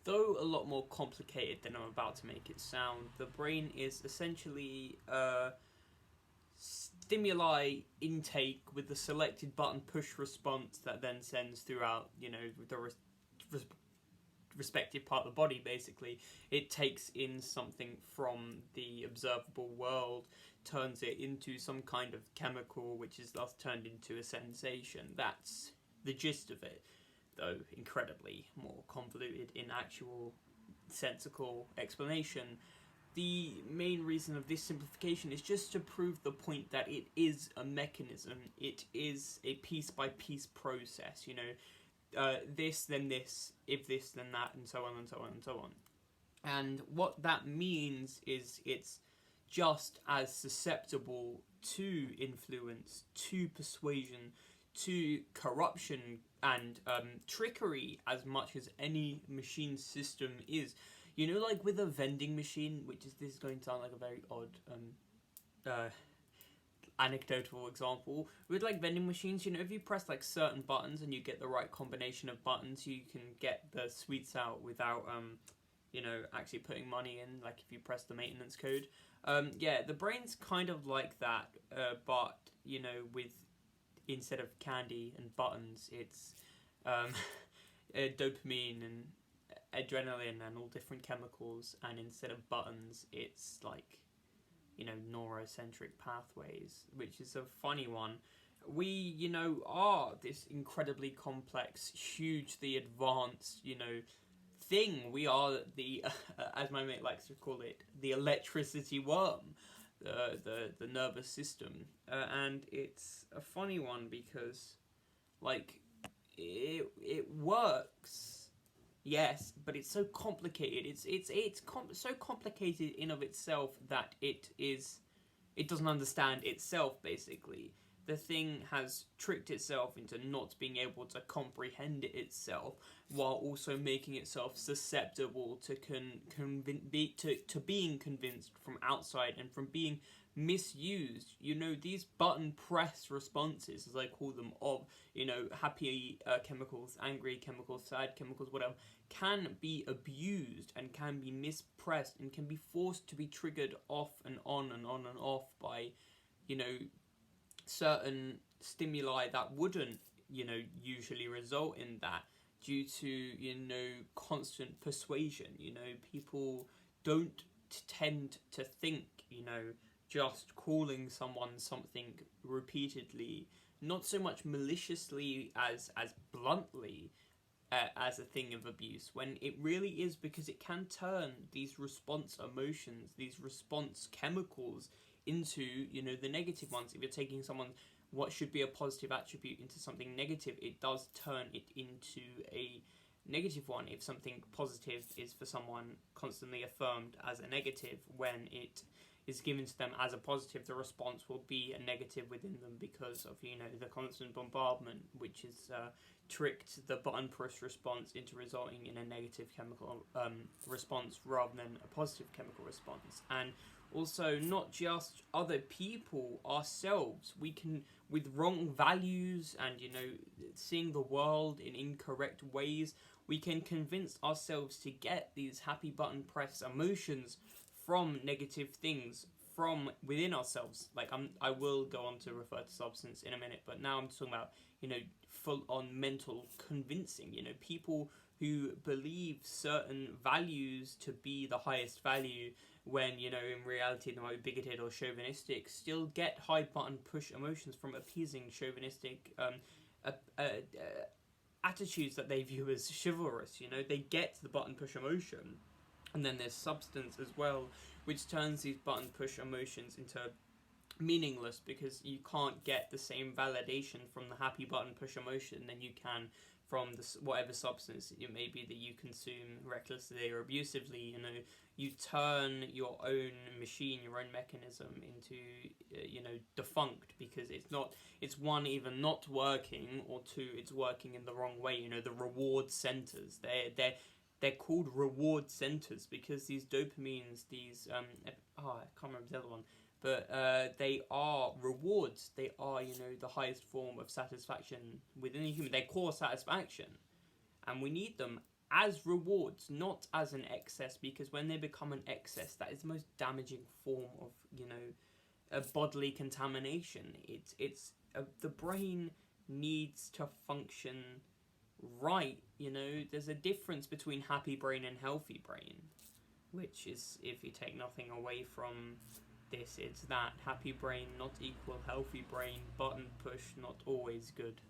Though a lot more complicated than I'm about to make it sound, the brain is essentially stimuli intake with the selected button push response that then sends throughout, the respective part of the body. Basically, it takes in something from the observable world, turns it into some kind of chemical, which is thus turned into a sensation. That's the gist of it, though incredibly more convoluted in actual sensical explanation. The main reason of this simplification is just to prove the point that it is a mechanism. It is a piece by piece process. This then this, if this then that, and so on and so on and so on. And what that means is it's just as susceptible to influence, to persuasion, to corruption and trickery as much as any machine system is. Like with a vending machine, this is going to sound like a very odd anecdotal example. With like vending machines, if you press like certain buttons and you get the right combination of buttons, you can get the sweets out without actually putting money in, like if you press the maintenance code. The brain's kind of like that, but with, instead of candy and buttons, it's dopamine and adrenaline and all different chemicals, and instead of buttons, it's like neurocentric pathways, which is a funny one. We are this incredibly complex, hugely advanced thing. We are the as my mate likes to call it, the electricity worm, the nervous system, and it's a funny one because it works, yes, but it's so complicated. It's so complicated in of itself that it doesn't understand itself. Basically, the thing has tricked itself into not being able to comprehend itself, while also making itself susceptible to being convinced from outside and from being misused. These button press responses, as I call them, of happy chemicals, angry chemicals, sad chemicals, whatever, can be abused and can be mispressed and can be forced to be triggered off and on and on and off by certain stimuli that wouldn't usually result in that, due to constant persuasion. People don't tend to think just calling someone something repeatedly, not so much maliciously as bluntly, as a thing of abuse, when it really is because it can turn these response emotions, these response chemicals, into the negative ones. If you're taking someone what should be a positive attribute into something negative, it does turn it into a negative one. If something positive is for someone constantly affirmed as a negative, when it is given to them as a positive, the response will be a negative within them because of the constant bombardment, which is tricked the button push response into resulting in a negative chemical response rather than a positive chemical response. And also, not just other people, ourselves, we can, with wrong values and seeing the world in incorrect ways, we can convince ourselves to get these happy button press emotions from negative things from within ourselves. I will go on to refer to substance in a minute, but now I'm talking about full on mental convincing. People who believe certain values to be the highest value, when in reality they might be bigoted or chauvinistic, still get high button push emotions from appeasing chauvinistic attitudes that they view as chivalrous. They get the button push emotion. And then there's substance as well, which turns these button push emotions into meaningless, because you can't get the same validation from the happy button push emotion than you can from whatever substance it may be that you consume recklessly or abusively. You turn your own machine, your own mechanism into defunct, because it's one, either not working, or two, it's working in the wrong way. The reward centers, they're called reward centers because these dopamines, these I can't remember the other one, but they are rewards. They are the highest form of satisfaction within the human. They're core satisfaction, and we need them as rewards, not as an excess, because when they become an excess, that is the most damaging form of, a bodily contamination. The brain needs to function right. There's a difference between happy brain and healthy brain, which is, if you take nothing away from this, it's that happy brain not equal healthy brain, button push not always good.